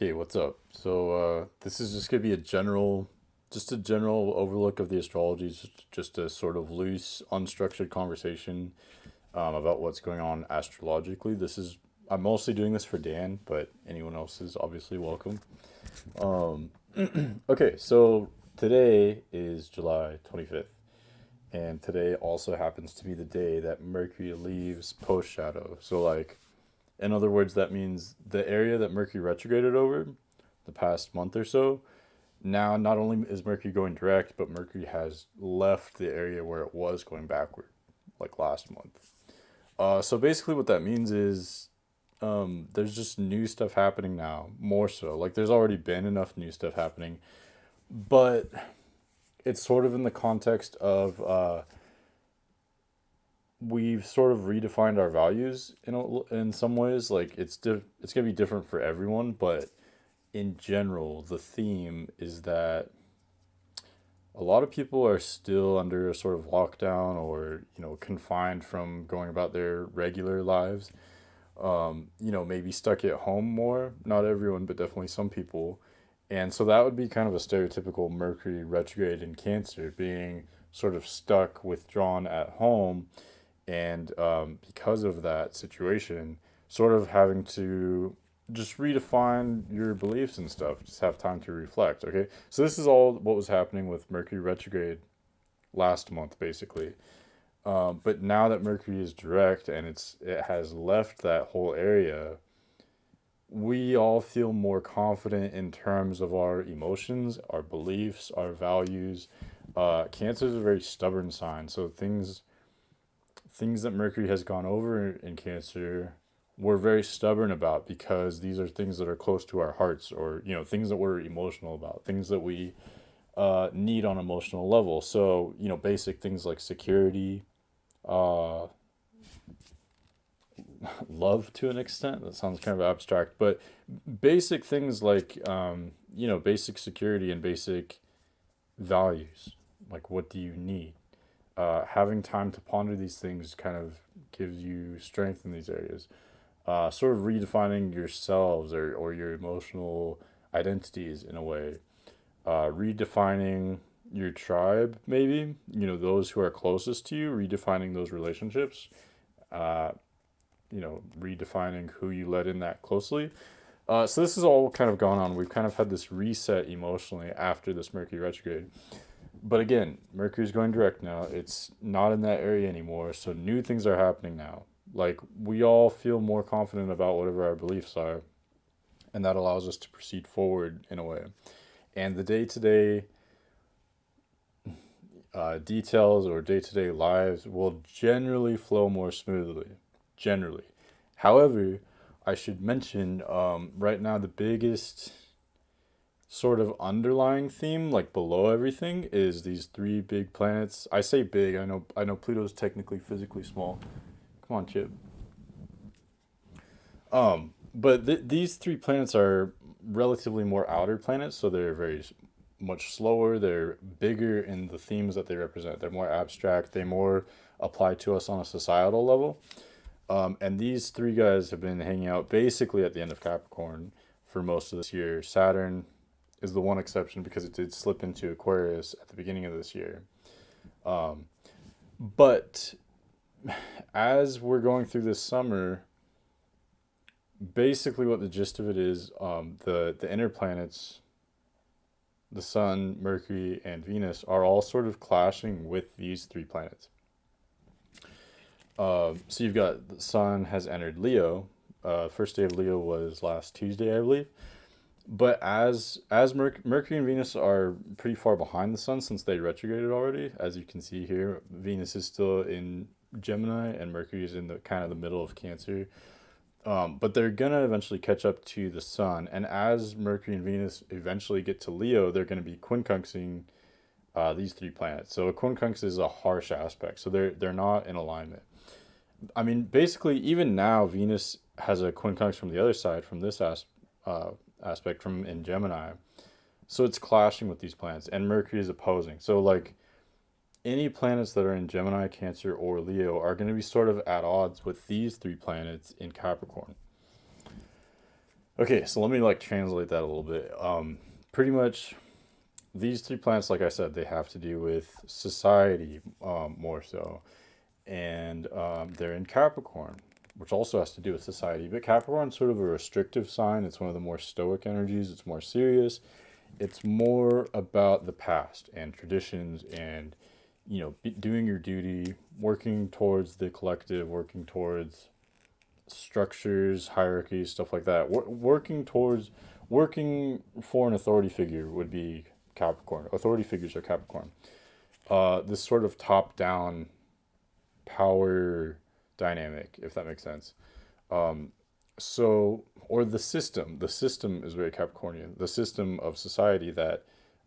Okay, what's up? This is just gonna be just a general overlook of the astrology, just a sort of loose, unstructured conversation about what's going on astrologically. I'm mostly doing this for Dan, but anyone else is obviously welcome. Um, okay, so today is July 25th, and today also happens to be the day that Mercury leaves post shadow. In other words, that means the area that Mercury retrograded over the past month or so, now not only is Mercury going direct, but Mercury has left the area where it was going backward, like last month. So basically, what that means is there's just new stuff happening now, more so. Like, there's already been enough new stuff happening, but it's sort of in the context of we've sort of redefined our values in some ways. Like, it's gonna be different for everyone, but in general, the theme is that a lot of people are still under a sort of lockdown or, confined from going about their regular lives. Maybe stuck at home more. Not everyone, but definitely some people. And so that would be kind of a stereotypical Mercury retrograde in Cancer, being sort of stuck, withdrawn at home. And because of that situation, sort of having to just redefine your beliefs and stuff, just have time to reflect. Okay, so this is all what was happening with Mercury retrograde last month, basically. But now that Mercury is direct and it has left that whole area, we all feel more confident in terms of our emotions, our beliefs, our values. Cancer is a very stubborn sign, so things that Mercury has gone over in Cancer, we're very stubborn about because these are things that are close to our hearts, or things that we're emotional about, things that we need on emotional level. So basic things like security, uh, love to an extent. That sounds kind of abstract, but basic things like basic security and basic values. Like, what do you need? Having time to ponder these things kind of gives you strength in these areas. Sort of redefining yourselves or your emotional identities in a way. Redefining your tribe, maybe, those who are closest to you, redefining those relationships, uh, redefining who you let in that closely. So this is all kind of gone on. We've kind of had this reset emotionally after this Mercury retrograde. But again, Mercury's going direct now. It's not in that area anymore. So new things are happening now. Like, we all feel more confident about whatever our beliefs are, and that allows us to proceed forward in a way. And the day to day details or day to day lives will generally flow more smoothly. Generally. However, I should mention right now the biggest sort of underlying theme, like below everything, is these three big planets. I say big. I know Pluto's technically physically small. Come on, Chip. But these three planets are relatively more outer planets, so they're very much slower. They're bigger in the themes that they represent. They're more abstract. They more apply to us on a societal level. And these three guys have been hanging out basically at the end of Capricorn for most of this year. Saturn is the one exception because it did slip into Aquarius at the beginning of this year. Um, but as we're going through this summer, basically what the gist of it is, the inner planets, the Sun, Mercury, and Venus, are all sort of clashing with these three planets. So you've got the Sun has entered Leo. First day of Leo was last Tuesday, I believe. But Mercury and Venus are pretty far behind the Sun since they retrograded already, as you can see here. Venus is still in Gemini and Mercury is in the kind of the middle of Cancer. But they're gonna eventually catch up to the Sun, and as Mercury and Venus eventually get to Leo, they're gonna be quincunxing these three planets. So a quincunx is a harsh aspect, so they're not in alignment. I mean, basically, even now, Venus has a quincunx from the other side, from this aspect from in Gemini. So it's clashing with these planets, and Mercury is opposing. So, like, any planets that are in Gemini, Cancer, or Leo are going to be sort of at odds with these three planets in Capricorn. Okay, so let me like translate that a little bit. Pretty much these three planets, like I said, they have to do with society, more so, and they're in Capricorn, which also has to do with society. But Capricorn's sort of a restrictive sign. It's one of the more stoic energies. It's more serious. It's more about the past and traditions and doing your duty, working towards the collective, working towards structures, hierarchies, stuff like that. Working for an authority figure would be Capricorn. Authority figures are Capricorn. This sort of top down power dynamic, if that makes sense. So, or the system is very Capricornian. The system of society that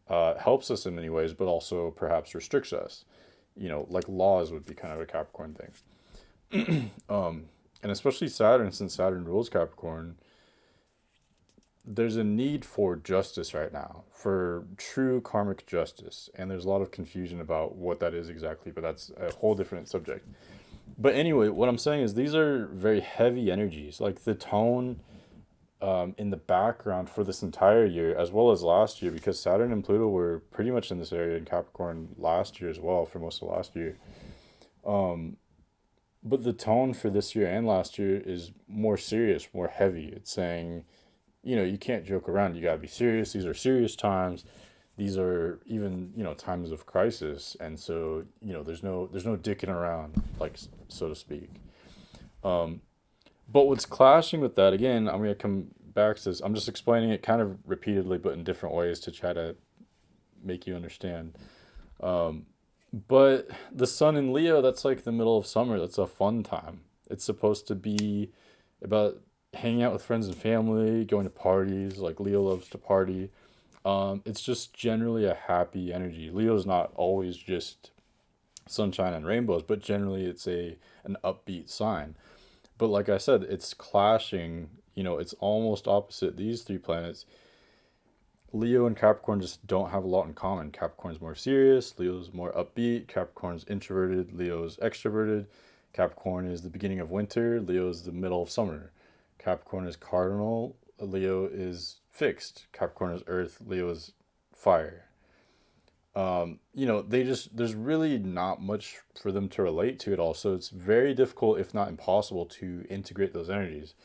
helps us in many ways, but also perhaps restricts us. Like laws would be kind of a Capricorn thing. And especially Saturn, since Saturn rules Capricorn, there's a need for justice right now, for true karmic justice. And there's a lot of confusion about what that is exactly, but that's a whole different subject. But anyway, what I'm saying is these are very heavy energies. Like the tone in the background for this entire year, as well as last year, because Saturn and Pluto were pretty much in this area in Capricorn last year as well, for most of last year. Um, but the tone for this year and last year is more serious, more heavy. It's saying, you can't joke around. You gotta be serious. These are serious times. These are even, times of crisis. And so, there's no dicking around, like so to speak. Um, but what's clashing with that, again, I'm gonna come back to this. I'm just explaining it kind of repeatedly, but in different ways to try to make you understand. Um, but the sun in Leo, that's like the middle of summer. That's a fun time. It's supposed to be about hanging out with friends and family, going to parties. Like Leo loves to party. It's just generally a happy energy. Leo's not always just sunshine and rainbows, but generally it's an upbeat sign. But like I said, it's clashing. It's almost opposite. These three planets, Leo and Capricorn, just don't have a lot in common. Capricorn's more serious, Leo's more upbeat, Capricorn's introverted, Leo's extroverted. Capricorn is the beginning of winter, Leo is the middle of summer. Capricorn is cardinal, Leo is fixed. Capricorn is earth, Leo is fire. There's really not much for them to relate to at all. So it's very difficult, if not impossible, to integrate those energies.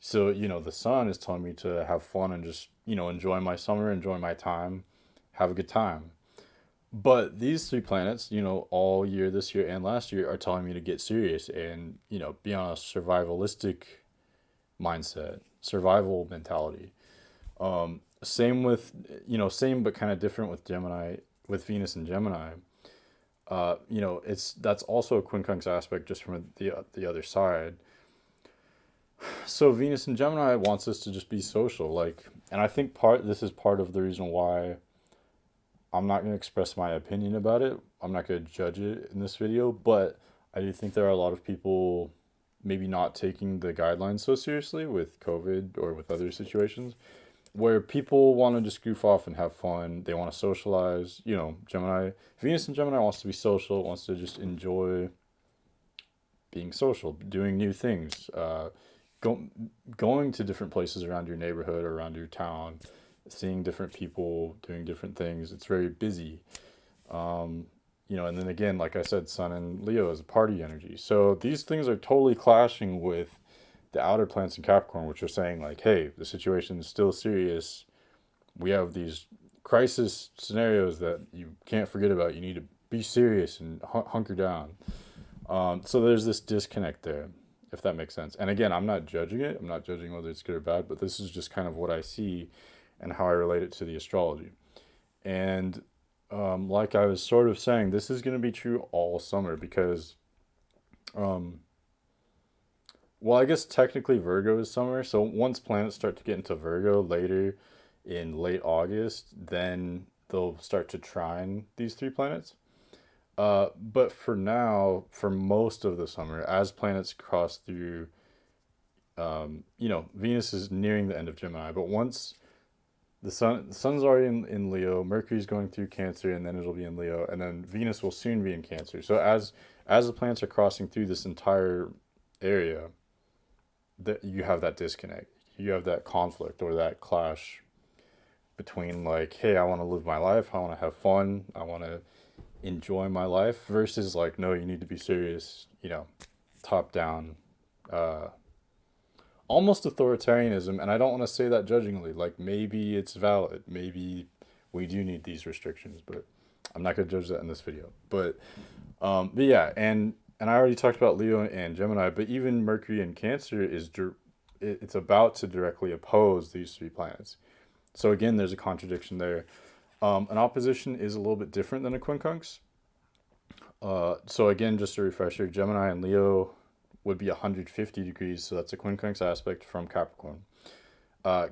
So, the sun is telling me to have fun and just, enjoy my summer, enjoy my time, have a good time. But these three planets, all year, this year, and last year, are telling me to get serious and, be on a survivalistic mindset, survival mentality. Same with, same but kind of different with Gemini, with Venus and Gemini. That's also a quincunx aspect just from the other side. So Venus and Gemini wants us to just be social, like, and I think this is part of the reason why I'm not going to express my opinion about it. I'm not going to judge it in this video, but I do think there are a lot of people maybe not taking the guidelines so seriously with COVID or with other situations where people want to just goof off and have fun. They want to socialize. Venus and Gemini wants to be social, wants to just enjoy being social, doing new things, go, going to different places around your neighborhood or around your town, seeing different people, doing different things. It's very busy. And then again, like I said, Sun and Leo is a party energy. So these things are totally clashing with the outer planets in Capricorn, which are saying like, hey, the situation is still serious. We have these crisis scenarios that you can't forget about. You need to be serious and hunker down. So there's this disconnect there, if that makes sense. And again, I'm not judging it. I'm not judging whether it's good or bad, but this is just kind of what I see and how I relate it to the astrology. And like I was sort of saying, this is going to be true all summer because, um, well, I guess technically Virgo is summer. So once planets start to get into Virgo later in late August, then they'll start to trine these three planets. But for now, for most of the summer, as planets cross through, Venus is nearing the end of Gemini, but once the sun's already in Leo, Mercury's going through Cancer, and then it'll be in Leo, and then Venus will soon be in Cancer. So as the planets are crossing through this entire area, that you have that disconnect. you have that conflict or that clash between like, hey, I want to live my life, I want to have fun, I want to enjoy my life, versus like, no, you need to be serious, top down, uh, almost authoritarianism. And I don't want to say that judgingly. Like maybe it's valid. Maybe we do need these restrictions, but I'm not gonna judge that in this video. But yeah, and I already talked about Leo and Gemini, but even Mercury and Cancer it's about to directly oppose these three planets. So again, there's a contradiction there. An opposition is a little bit different than a quincunx. So again, just a refresher, Gemini and Leo would be 150 degrees, so that's a quincunx aspect from Capricorn.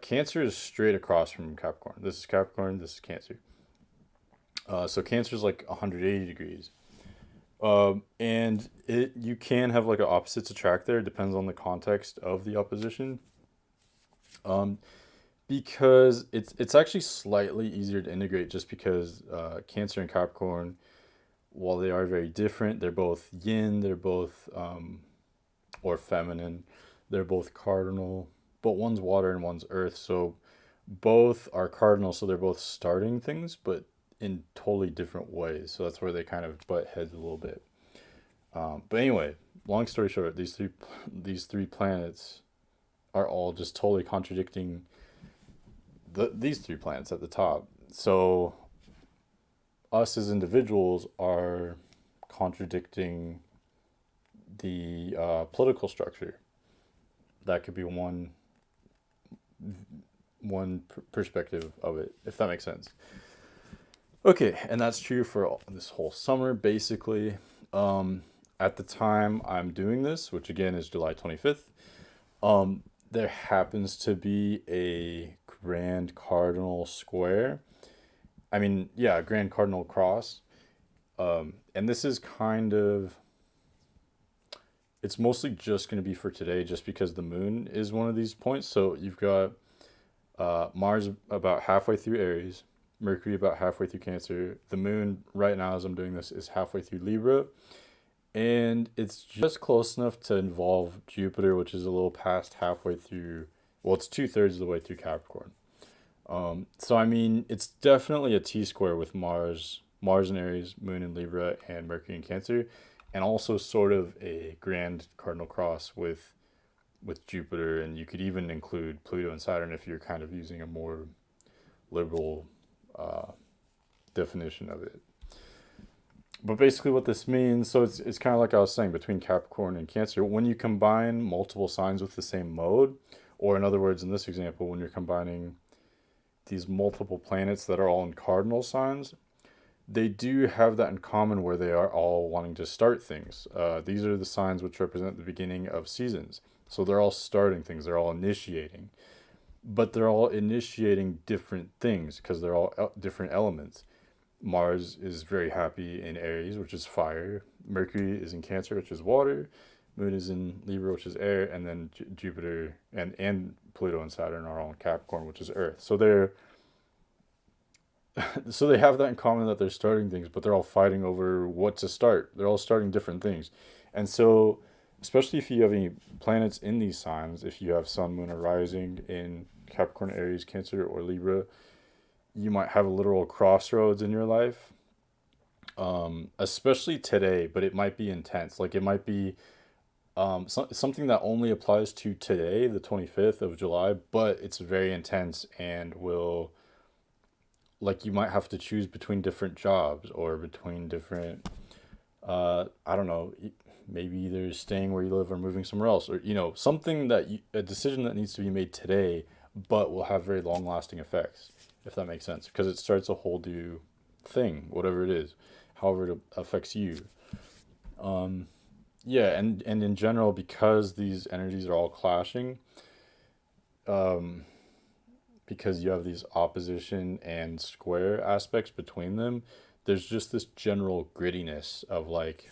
Cancer is straight across from Capricorn. This is Capricorn, this is Cancer. So Cancer is like 180 degrees. And you can have like an opposites attract there, depends on the context of the opposition. Because it's actually slightly easier to integrate just because Cancer and Capricorn, while they are very different, they're both yin, they're both or feminine, they're both cardinal, but one's water and one's earth. So both are cardinal, so they're both starting things, but in totally different ways. So that's where they kind of butt heads a little bit. But anyway, long story short, these three planets are all just totally contradicting these three planets at the top. So us as individuals are contradicting the political structure. That could be one perspective of it, if that makes sense. Okay, and that's true for this whole summer, basically. At the time I'm doing this, which again is July 25th, there happens to be a grand cardinal square. I mean, yeah, grand cardinal cross. And this is kind of, it's mostly just going to be for today just because the moon is one of these points. So you've got Mars about halfway through Aries, Mercury about halfway through Cancer. The moon right now as I'm doing this is halfway through Libra. And it's just close enough to involve Jupiter, which is a little past halfway through, well, it's 2/3 of the way through Capricorn. So I mean, it's definitely a T-square with Mars in Aries, Moon in Libra, and Mercury in Cancer, and also sort of a grand cardinal cross with Jupiter, and you could even include Pluto and Saturn if you're kind of using a more liberal definition of it. But basically what this means, so it's kind of like I was saying, between Capricorn and Cancer, when you combine multiple signs with the same mode, or in other words, in this example, when you're combining these multiple planets that are all in cardinal signs, they do have that in common where they are all wanting to start things. These are the signs which represent the beginning of seasons. So they're all starting things, they're all initiating. But they're all initiating different things because they're all different elements. Mars is very happy in Aries, which is fire. Mercury is in Cancer, which is water. Moon is in Libra, which is air. And then Jupiter and Pluto and Saturn are all in Capricorn, which is earth. So they have that in common that they're starting things, but they're all fighting over what to start. They're all starting different things. And so, especially if you have any planets in these signs, if you have Sun, Moon, or Rising in Capricorn, Aries, Cancer, or Libra, you might have a literal crossroads in your life, especially today, but it might be intense. Like it might be something that only applies to today, the 25th of July, but it's very intense and will, like you might have to choose between different jobs or between different, I don't know, maybe either staying where you live or moving somewhere else, or, something a decision that needs to be made today, but will have very long lasting effects, if that makes sense, because it starts a whole new thing, whatever it is, however it affects you. Yeah, and in general, because these energies are all clashing, because you have these opposition and square aspects between them, there's just this general grittiness of like,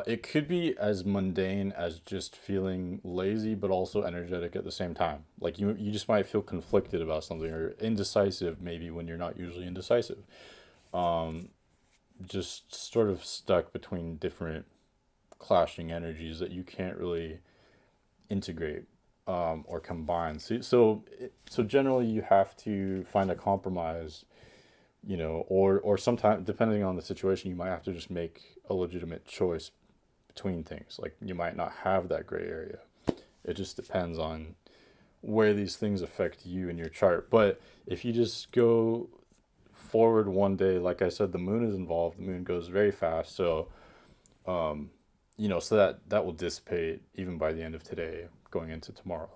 it could be as mundane as just feeling lazy, but also energetic at the same time. Like you just might feel conflicted about something or indecisive, maybe when you're not usually indecisive. Just sort of stuck between different clashing energies that you can't really integrate. or combined. So generally you have to find a compromise, or sometimes depending on the situation, you might have to just make a legitimate choice between things. Like you might not have that gray area. It just depends on where these things affect you in your chart. But if you just go forward one day, like I said, the moon is involved. The moon goes very fast, so um, so that will dissipate even by the end of today, going into tomorrow.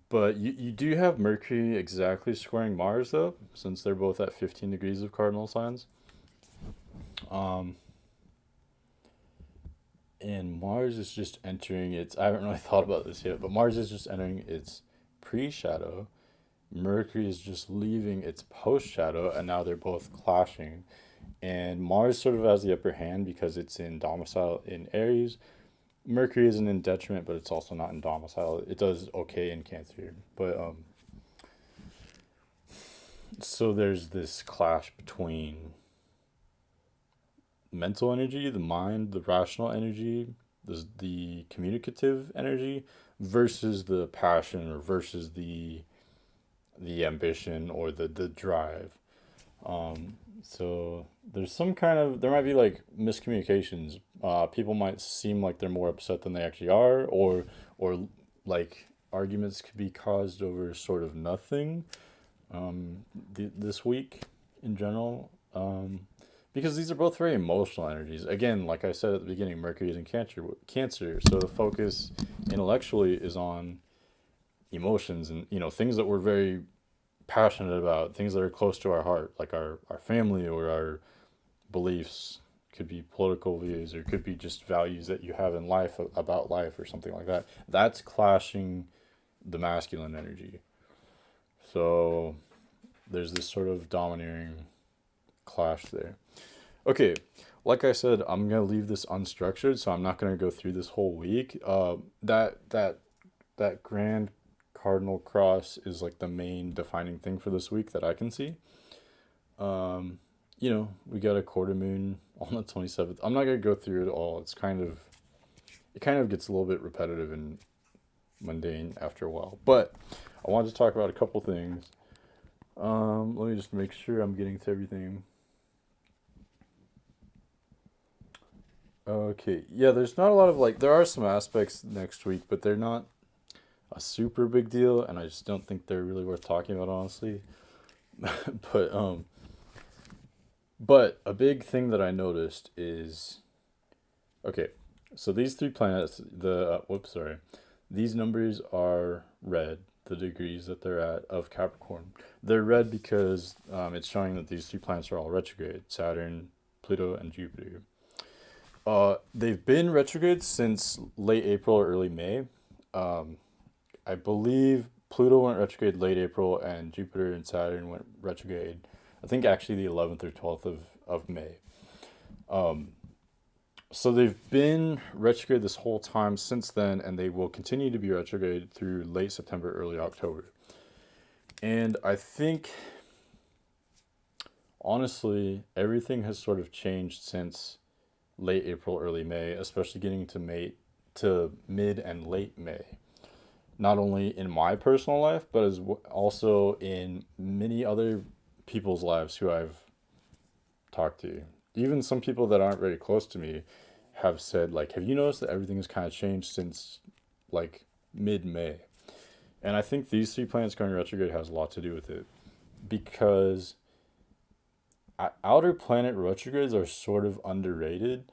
But you do have Mercury exactly squaring Mars though, since they're both at 15 degrees of cardinal signs. Um, and Mars is just entering its. I haven't really thought about this yet, but Mars is just entering its pre-shadow. Mercury is just leaving its post-shadow, and now they're both clashing. And Mars sort of has the upper hand because it's in domicile in Aries. Mercury isn't in detriment, but it's also not in domicile. It does okay in Cancer, but so there's this clash between mental energy, the mind, the rational energy, the communicative energy, versus the passion or versus the ambition or the drive. So there might be like miscommunications. People might seem like they're more upset than they actually are, or like arguments could be caused over sort of nothing. This week in general, because these are both very emotional energies. Again, like I said at the beginning, Mercury is in Cancer, so the focus intellectually is on emotions and things that we're very passionate about, things that are close to our heart, like our family or our beliefs. Could be political views or could be just values that you have in life about life or something like that. That's clashing the masculine energy. So there's this sort of domineering clash there. Okay, like I said, I'm gonna leave this unstructured, so I'm not gonna go through this whole week. That grand cardinal cross is like the main defining thing for this week that I can see. We got a quarter moon on the 27th. I'm not gonna go through it all. It kind of gets a little bit repetitive and mundane after a while. But I wanted to talk about a couple things. Let me just make sure I'm getting to everything. Okay, yeah, there's not a lot of there are some aspects next week, but they're not a super big deal, and I just don't think they're really worth talking about, honestly. but but a big thing that I noticed is okay. So these three planets, these numbers are red. The degrees that they're at of Capricorn, they're red because it's showing that these three planets are all retrograde: Saturn, Pluto, and Jupiter. They've been retrograde since late April or early May. Um, I believe Pluto went retrograde late April and Jupiter and Saturn went retrograde. I think actually the 11th or 12th of May. Um, so they've been retrograde this whole time since then, and they will continue to be retrograde through late September, early October. And I think, honestly, everything has sort of changed since late April, early May, especially getting to mid and late May. Not only in my personal life, but also in many other people's lives who I've talked to. Even some people that aren't very close to me have said, like, have you noticed that everything has kind of changed since like mid-May? And I think these three planets going retrograde has a lot to do with it because outer planet retrogrades are sort of underrated.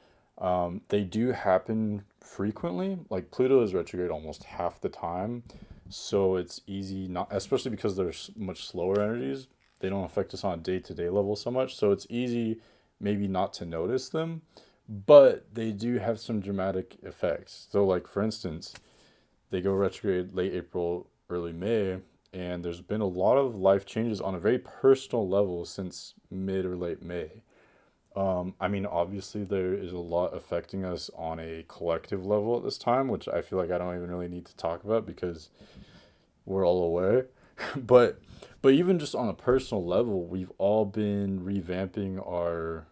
They do happen frequently. Like Pluto is retrograde almost half the time, so it's easy not, especially because they're much slower energies. They don't affect us on a day-to-day level so much, so it's easy maybe not to notice them, but they do have some dramatic effects. So, like for instance, they go retrograde late April, early May, and there's been a lot of life changes on a very personal level since mid or late May. I mean, obviously, there is a lot affecting us on a collective level at this time, which I feel like I don't even really need to talk about because we're all aware. but but even just on a personal level, we've all been revamping our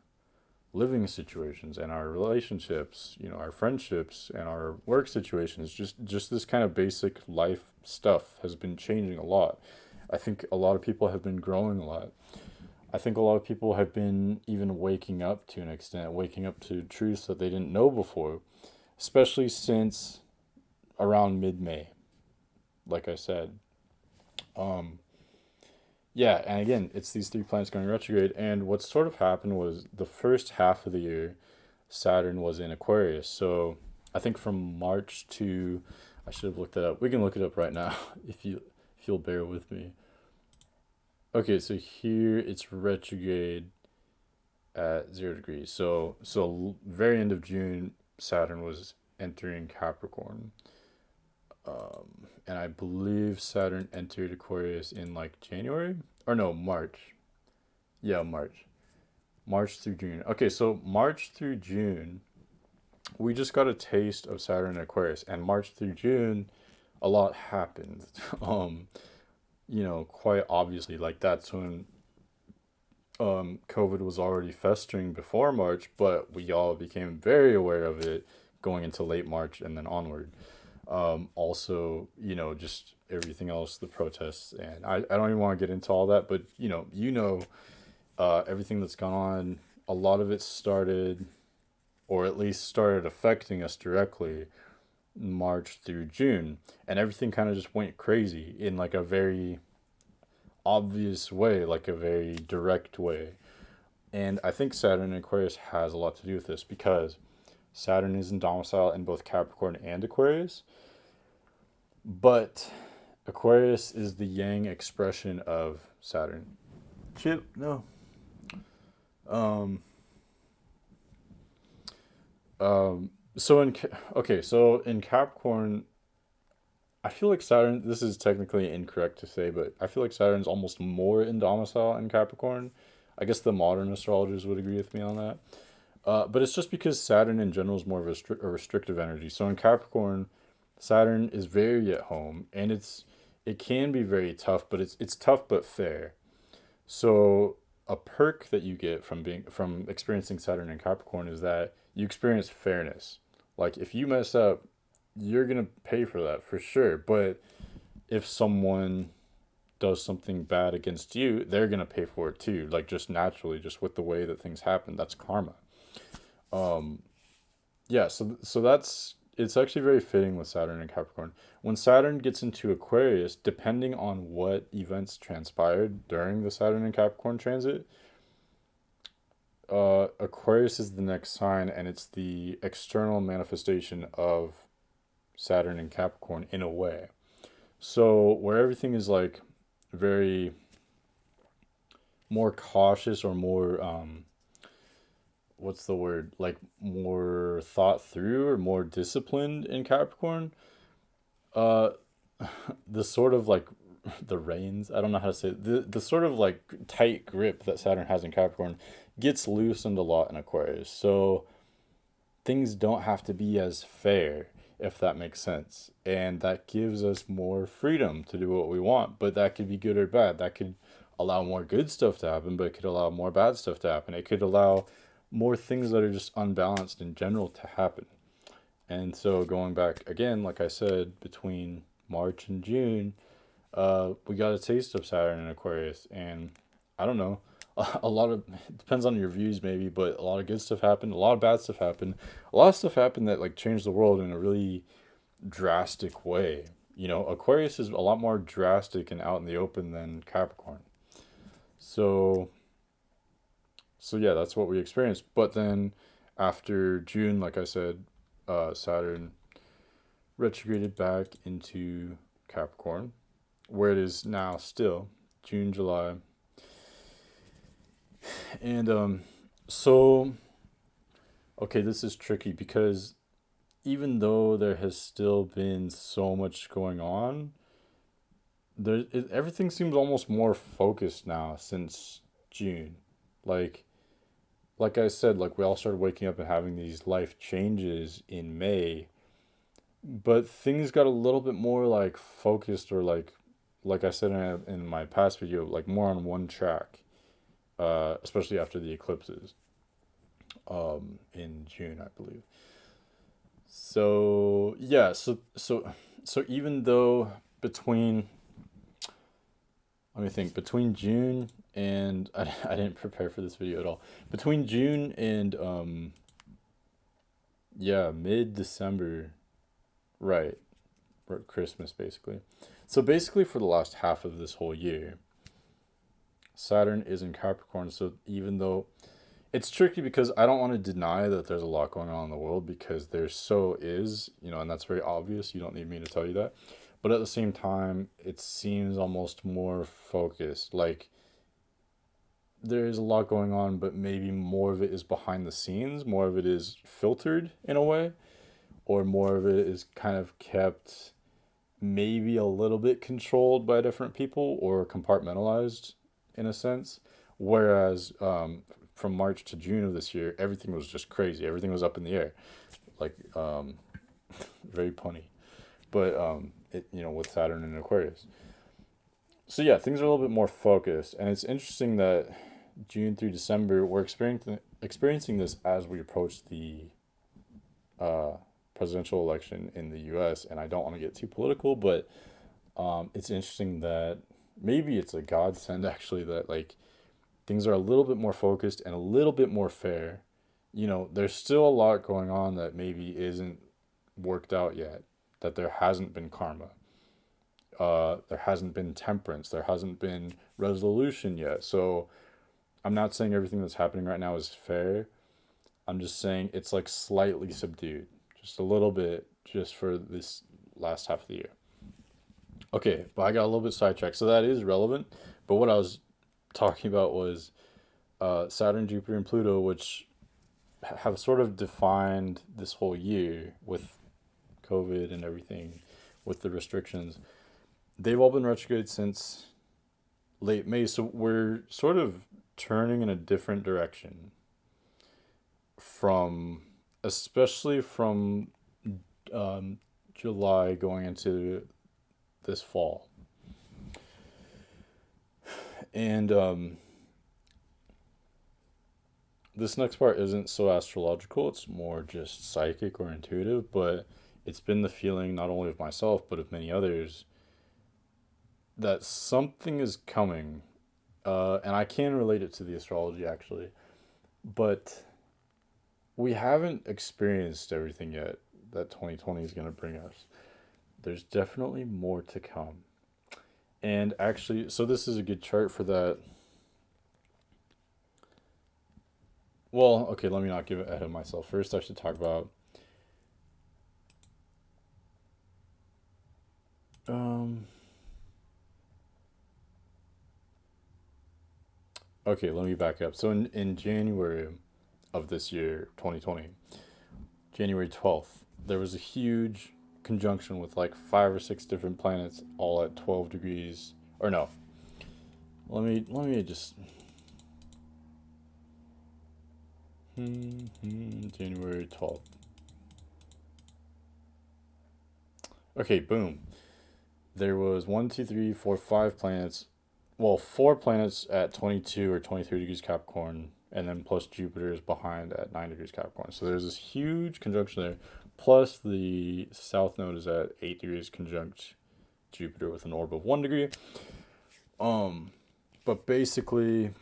living situations and our relationships, our friendships and our work situations, just this kind of basic life stuff has been changing a lot. I think a lot of people have been growing a lot. I think a lot of people have been even waking up to an extent, waking up to truths that they didn't know before, especially since around mid-May, like I said. Um, yeah, and again, it's these three planets going retrograde, and what sort of happened was the first half of the year, Saturn was in Aquarius. So I think from March to, I should have looked that up. We can look it up right now if you'll bear with me. Okay, so here it's retrograde at 0 degrees. So very end of June, Saturn was entering Capricorn. And I believe Saturn entered Aquarius in like January or no, March. Yeah, March. March through June. Okay, so March through June, we just got a taste of Saturn in Aquarius, and March through June, a lot happened. Um, quite obviously, like that's when COVID was already festering before March, but we all became very aware of it going into late March and then onward. Also, just everything else, the protests, and I don't even want to get into all that, but everything that's gone on, a lot of it started, or at least started affecting us directly March through June, and everything kind of just went crazy in like a very obvious way, like a very direct way. And I think Saturn in Aquarius has a lot to do with this because Saturn is in domicile in both Capricorn and Aquarius, but Aquarius is the yang expression of Saturn. Chip, no. Um, so so in Capricorn, I feel like Saturn, this is technically incorrect to say, but I feel like Saturn's almost more in domicile in Capricorn. I guess the modern astrologers would agree with me on that. But it's just because Saturn in general is more of a restrictive energy. So in Capricorn, Saturn is very at home, and it can be very tough, but it's tough but fair. So a perk that you get from experiencing Saturn in Capricorn is that you experience fairness. Like if you mess up, you're gonna pay for that for sure. But if someone does something bad against you, they're gonna pay for it too. Like just naturally, just with the way that things happen, that's karma. Um, yeah, so that's it's actually very fitting with Saturn and Capricorn. When Saturn gets into Aquarius, depending on what events transpired during the Saturn and Capricorn transit, Aquarius is the next sign, and it's the external manifestation of Saturn and Capricorn in a way. So where everything is like very more cautious or more what's the word, like more thought through or more disciplined in Capricorn, uh the sort of like the reins, I don't know how to say it, the sort of like tight grip that Saturn has in Capricorn gets loosened a lot in Aquarius. So things don't have to be as fair, if that makes sense. And that gives us more freedom to do what we want. But that could be good or bad. That could allow more good stuff to happen, but it could allow more bad stuff to happen. It could allow more things that are just unbalanced in general to happen. And so going back again, like I said, between March and June, we got a taste of Saturn in Aquarius, and I don't know, a lot of it depends on your views maybe, but a lot of good stuff happened, a lot of bad stuff happened, a lot of stuff happened that like changed the world in a really drastic way. Aquarius is a lot more drastic and out in the open than Capricorn. So yeah, that's what we experienced. But then after June, like I said, Saturn retrograded back into Capricorn, where it is now still June, July. And so okay, this is tricky because even though there has still been so much going on, everything seems almost more focused now since June. Like like I said, like we all started waking up and having these life changes in May, but things got a little bit more like focused, or like I said in my past video, like more on one track, especially after the eclipses. in June, I believe. So yeah, so even though between let me think between June and I didn't prepare for this video at all. Between June and yeah, mid December, right, Christmas basically. So basically for the last half of this whole year, Saturn is in Capricorn. So even though it's tricky because I don't want to deny that there's a lot going on in the world because there so is, and that's very obvious. You don't need me to tell you that. But at the same time, it seems almost more focused. Like there is a lot going on, but maybe more of it is behind the scenes, more of it is filtered in a way, or more of it is kind of kept maybe a little bit controlled by different people or compartmentalized in a sense. Whereas from March to June of this year, everything was just crazy. Everything was up in the air, like very punny, but with Saturn and Aquarius. So yeah, things are a little bit more focused, and it's interesting that June through December we're experiencing this as we approach the uh, presidential election in the U.S. And I don't want to get too political, but it's interesting that maybe it's a godsend actually that like things are a little bit more focused and a little bit more fair. There's still a lot going on that maybe isn't worked out yet, that there hasn't been karma. There hasn't been temperance. There hasn't been resolution yet. So I'm not saying everything that's happening right now is fair. I'm just saying it's like slightly subdued, just a little bit, just for this last half of the year. Okay, but I got a little bit sidetracked. So that is relevant. But what I was talking about was Saturn, Jupiter, and Pluto, which have sort of defined this whole year with COVID and everything, with the restrictions. They've all been retrograde since late May, so we're sort of turning in a different direction especially from July going into this fall. And this next part isn't so astrological, it's more just psychic or intuitive, but it's been the feeling not only of myself, but of many others, that something is coming. And I can relate it to the astrology actually, but we haven't experienced everything yet that 2020 is going to bring us. There's definitely more to come. And actually, so this is a good chart for that. Well, okay, let me not give it ahead of myself. First, I should talk about. Okay, let me back up. So in January of this year, 2020, January 12th, there was a huge conjunction with like 5 or 6 different planets all at 12 degrees. Or no. Let me just January 12th. Okay, boom. There was 1, 2, 3, 4, 5 planets. Well, 4 planets at 22 or 23 degrees Capricorn, and then plus Jupiter is behind at 9 degrees Capricorn. So there's this huge conjunction there. Plus the south node is at 8 degrees conjunct Jupiter with an orb of 1 degree. But basically,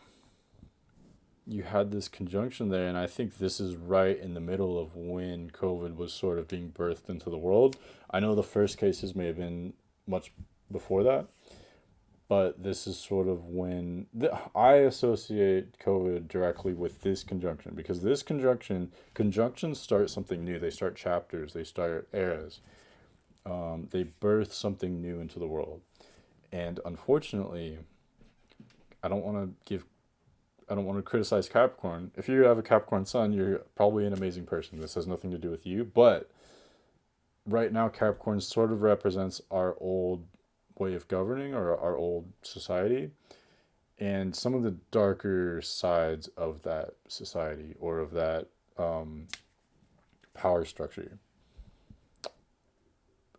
you had this conjunction there, and I think this is right in the middle of when COVID was sort of being birthed into the world. I know the first cases may have been much before that, but this is sort of when I associate COVID directly with this conjunction, because this conjunctions start something new. They start chapters. They start eras. They birth something new into the world, and unfortunately, I don't want to criticize Capricorn. If you have a Capricorn sun, you're probably an amazing person. This has nothing to do with you, but right now Capricorn sort of represents our old way of governing or our old society and some of the darker sides of that society or of that power structure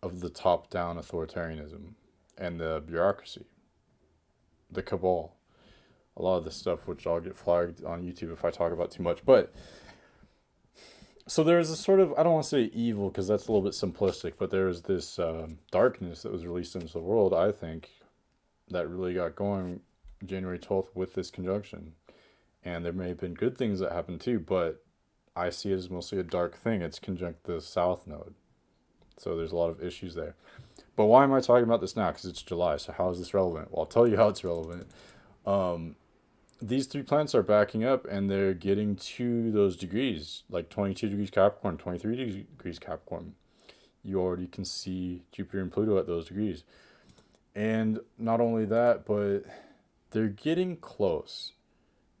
of the top-down authoritarianism and the bureaucracy, the cabal, a lot of this stuff which I'll get flagged on YouTube if I talk about too much. But So there's a sort of, I don't want to say evil because that's a little bit simplistic, but there's this darkness that was released into the world, I think, that really got going January 12th with this conjunction. And there may have been good things that happened too, but I see it as mostly a dark thing. It's conjunct the South Node. So there's a lot of issues there. But why am I talking about this now? Because it's July. So how is this relevant? Well, I'll tell you how it's relevant. Um, these three planets are backing up and they're getting to those degrees, like 22 degrees Capricorn, 23 degrees Capricorn. You already can see Jupiter and Pluto at those degrees. And not only that, but they're getting close.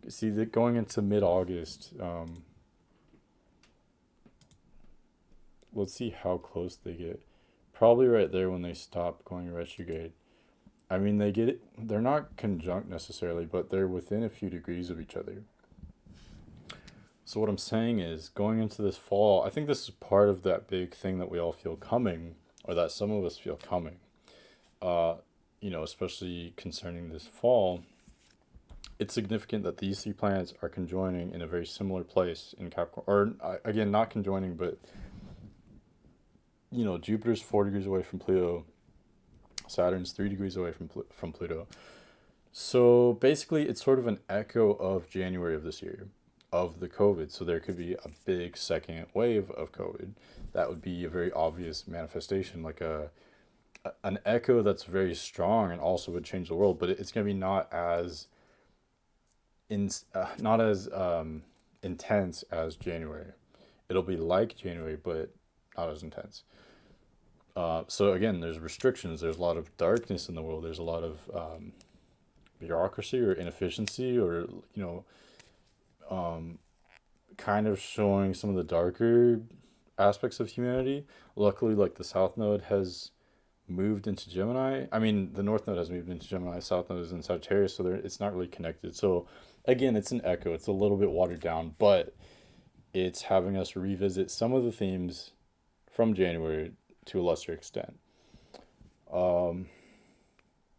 See, they're going into mid August. Let's see how close they get. Probably right there when they stop going retrograde. I mean, they get it. They're not conjunct necessarily, but they're within a few degrees of each other. So what I'm saying is, going into this fall, I think this is part of that big thing that we all feel coming, or that some of us feel coming. Uh, especially concerning this fall, it's significant that these three planets are conjoining in a very similar place in Capricorn. Or again, not conjoining, but Jupiter's 4 degrees away from Pluto. Saturn's 3 degrees away from Pluto. So basically, it's sort of an echo of January of this year, of the COVID. So there could be a big second wave of COVID. That would be a very obvious manifestation, like an echo that's very strong and also would change the world. But it's going to be not as intense as January. It'll be like January, but not as intense. So again, there's restrictions. There's a lot of darkness in the world. There's a lot of bureaucracy or inefficiency, or um, kind of showing some of the darker aspects of humanity. Luckily, like the South Node has moved into Gemini. I mean, the North Node has moved into Gemini. South Node is in Sagittarius, so it's not really connected. So again, it's an echo. It's a little bit watered down, but it's having us revisit some of the themes from January to a lesser extent. Um,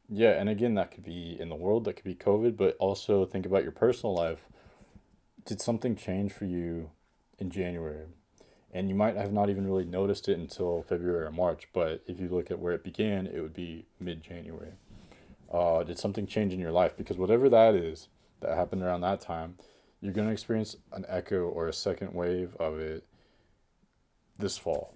yeah, and again, that could be in the world, that could be COVID, but also think about your personal life. Did something change for you in January? And you might have not even really noticed it until February or March, but if you look at where it began, it would be mid January. Did something change in your life? Because whatever that is that happened around that time, you're going to experience an echo or a second wave of it this fall.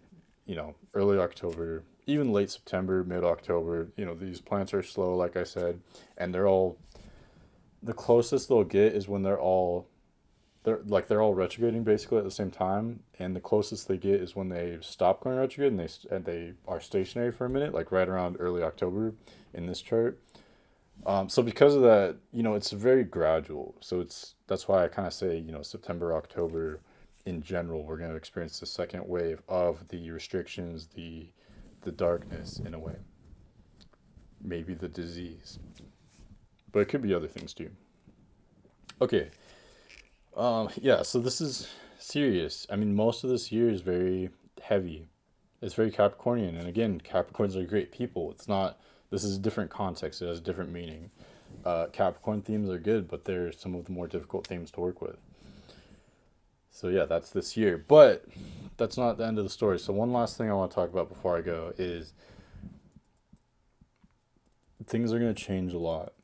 Early October, even late September, mid October. These plants are slow, like I said, and the closest they'll get is when they're all retrograding basically at the same time, and the closest they get is when they stop going retrograde and they are stationary for a minute, like right around early October in this chart. So because of that, it's very gradual. So that's why I kind of say, September, October, in general, we're going to experience the second wave of the restrictions, the darkness in a way, maybe the disease, but it could be other things too. Okay. Yeah. So this is serious. I mean, most of this year is very heavy. It's very Capricornian, and again, Capricorns are great people. It's not. This is a different context. It has a different meaning. Capricorn themes are good, but they're some of the more difficult themes to work with. So yeah, that's this year. But that's not the end of the story. So one last thing I want to talk about before I go is things are going to change a lot.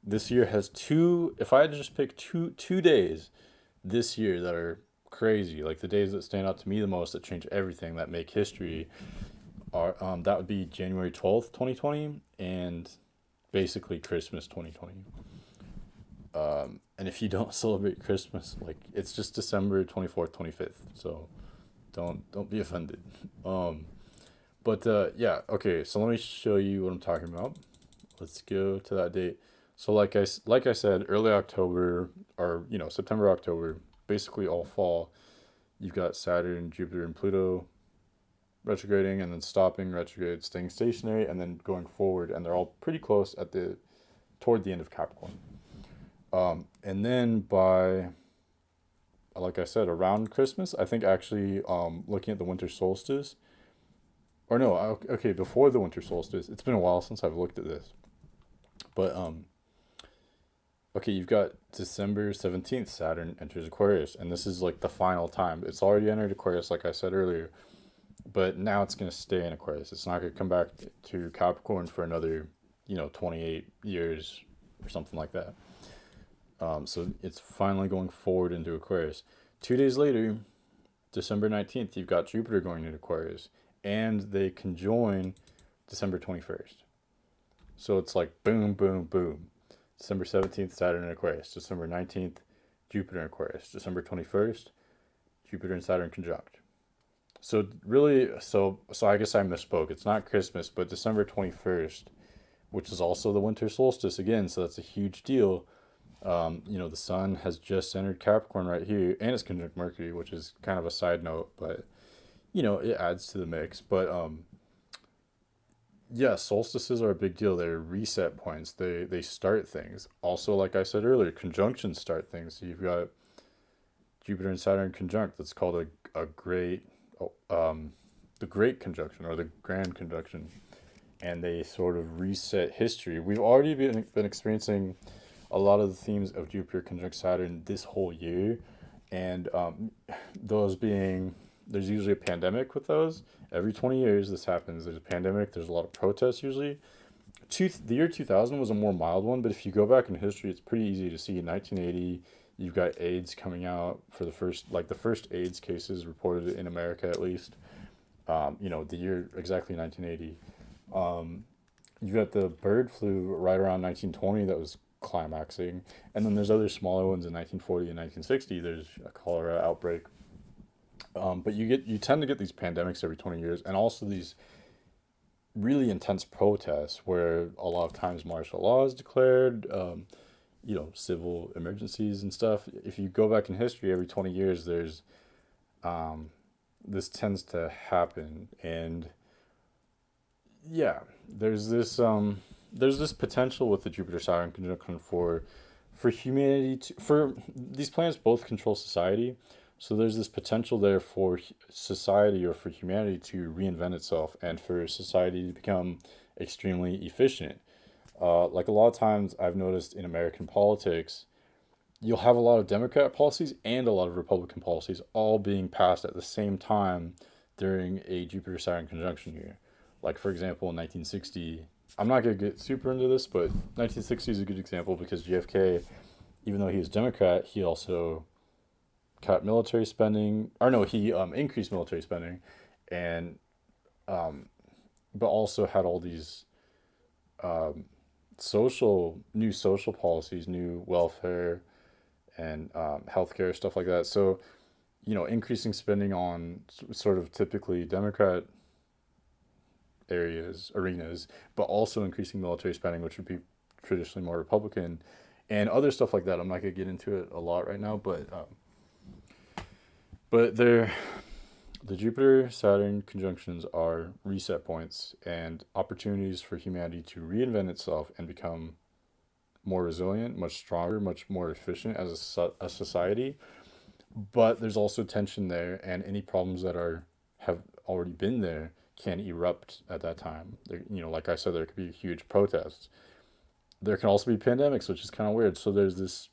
This year has two. If I had to just pick two days this year that are crazy, like the days that stand out to me the most, that change everything, that make history, are that would be January 12th, 2020, and basically Christmas 2020. And if you don't celebrate Christmas, like it's just December 24th, 25th. So don't be offended. But yeah, okay. So let me show you what I'm talking about. Let's go to that date. So like I said, early October, or September, October, basically all fall. You've got Saturn, Jupiter, and Pluto retrograding, and then stopping retrograde, staying stationary, and then going forward, and they're all pretty close toward the end of Capricorn. And then like I said, around Christmas, I think actually, looking at the winter solstice, or no, okay, before the winter solstice. It's been a while since I've looked at this, but Okay, you've got December 17th, Saturn enters Aquarius, and this is like the final time. It's already entered Aquarius, like I said earlier, but now it's going to stay in Aquarius. It's not going to come back to Capricorn for another, 28 years or something like that. So it's finally going forward into Aquarius. 2 days later, December 19th, you've got Jupiter going into Aquarius, and they conjoin December 21st. So it's like boom, boom, boom. December 17th, Saturn in Aquarius. December 19th, Jupiter in Aquarius. December 21st, Jupiter and Saturn conjunct. So really, so I guess I misspoke. It's not Christmas, but December 21st, which is also the winter solstice again. So that's a huge deal. The sun has just entered Capricorn right here, and it's conjunct Mercury, which is kind of a side note, but it adds to the mix. But yeah, solstices are a big deal. They're reset points. They start things. Also, like I said earlier, conjunctions start things. So you've got Jupiter and Saturn conjunct. That's called a great, the great conjunction or the grand conjunction, and they sort of reset history. We've already been experiencing a lot of the themes of Jupiter conjunct Saturn this whole year, and those being there's usually a pandemic with those. Every 20 years this happens. There's a pandemic. There's a lot of protests usually. The year 2000 was a more mild one, but if you go back in history, it's pretty easy to see. In 1980, you've got AIDS coming out for the first AIDS cases reported in America at least. The year exactly 1980. You've got the bird flu right around 1920 that was climaxing, and then there's other smaller ones in 1940 and 1960. There's a cholera outbreak. But you tend to get these pandemics every 20 years, and also these really intense protests where a lot of times martial law is declared, civil emergencies and stuff. If you go back in history, every 20 years, this tends to happen. And yeah, there's this potential with the Jupiter Saturn conjunction for humanity for these planets both control society. So there's this potential there for society or for humanity to reinvent itself and for society to become extremely efficient. Like a lot of times I've noticed in American politics, you'll have a lot of Democrat policies and a lot of Republican policies all being passed at the same time during a Jupiter Saturn conjunction year. Like, for example, in 1960, I'm not going to get super into this, but 1960 is a good example because JFK, even though he was Democrat, he also cut military spending, or no, he increased military spending, and but also had all these new social policies, new welfare and healthcare stuff like that. So increasing spending on sort of typically Democrat arenas, but also increasing military spending, which would be traditionally more Republican, and other stuff like that. I'm not gonna get into it a lot right now, but the Jupiter Saturn conjunctions are reset points and opportunities for humanity to reinvent itself and become more resilient, much stronger, much more efficient as a society. But there's also tension there, and any problems that have already been there can erupt at that time. There, like I said, there could be huge protests. There can also be pandemics, which is kind of weird. So there's this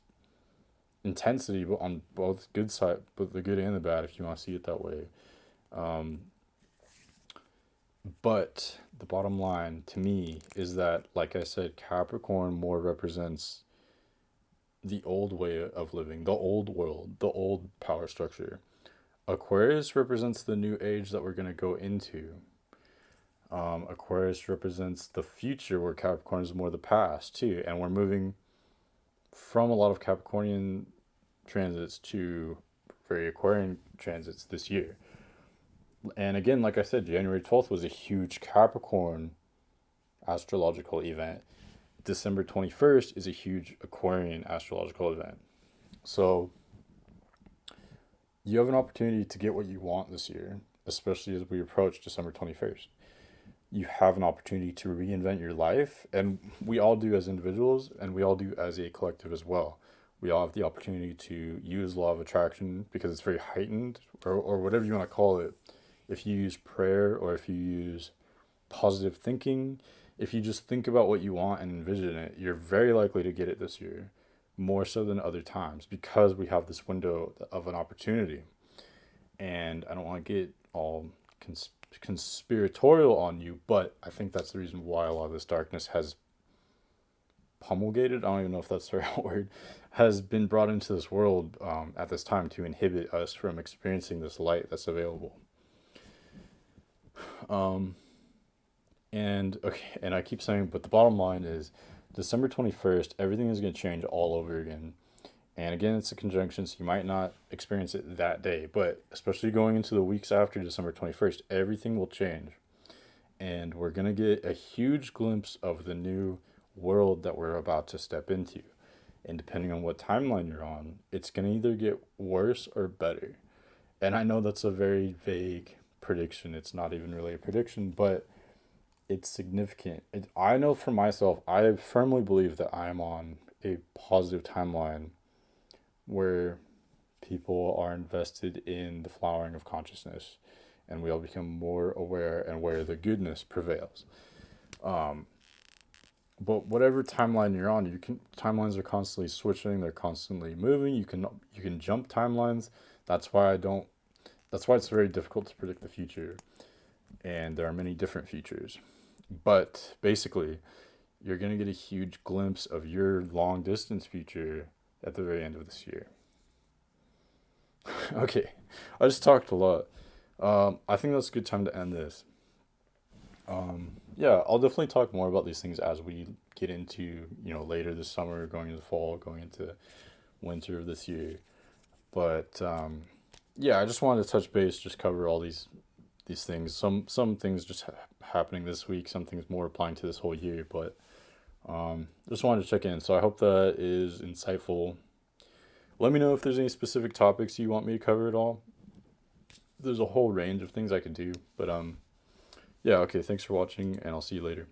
intensity on both both the good and the bad, if you want to see it that way. Um, but the bottom line to me is that, like I said, Capricorn more represents the old way of living, the old world, the old power structure. Aquarius represents the new age that we're going to go into. Aquarius represents the future, where Capricorn is more the past too, and we're moving from a lot of Capricornian transits to very Aquarian transits this year. And again, like I said, January 12th was a huge Capricorn astrological event. December 21st is a huge Aquarian astrological event. So you have an opportunity to get what you want this year, especially as we approach December 21st. You have an opportunity to reinvent your life, and we all do as individuals, and we all do as a collective as well. We all have the opportunity to use law of attraction because it's very heightened, or whatever you want to call it. If you use prayer, or if you use positive thinking, if you just think about what you want and envision it, you're very likely to get it this year. more so than other times because we have this window of an opportunity. And I don't want to get all conspiratorial on you, but I think that's the reason why a lot of this darkness has promulgated, I don't even know if that's the right word, has been brought into this world at this time to inhibit us from experiencing this light that's available. Um, and okay, and I keep saying, but the bottom line is December 21st, everything is going to change all over again. And again, it's a conjunction, so you might not experience it that day, but especially going into the weeks after December 21st, everything will change. And we're going to get a huge glimpse of the new world that we're about to step into. And depending on what timeline you're on, it's going to either get worse or better. And I know that's a very vague prediction. It's not even really a prediction, but it's significant. I know for myself, I firmly believe that I am on a positive timeline where people are invested in the flowering of consciousness and we all become more aware and where the goodness prevails. But whatever timeline you're on, timelines are constantly switching, they're constantly moving. You can jump timelines. That's why I don't that's why it's very difficult to predict the future. And there are many different futures. But basically, you're going to get a huge glimpse of your long distance future at the very end of this year. Okay, I just talked a lot. I think that's a good time to end this. Yeah, I'll definitely talk more about these things as we get into, later this summer, going into fall, going into winter of this year. But yeah, I just wanted to touch base, just cover all these things. Some things just happening this week, some things more applying to this whole year. But just wanted to check in. So I hope that is insightful. Let me know if there's any specific topics you want me to cover at all. There's a whole range of things I could do, but yeah, okay, thanks for watching, and I'll see you later.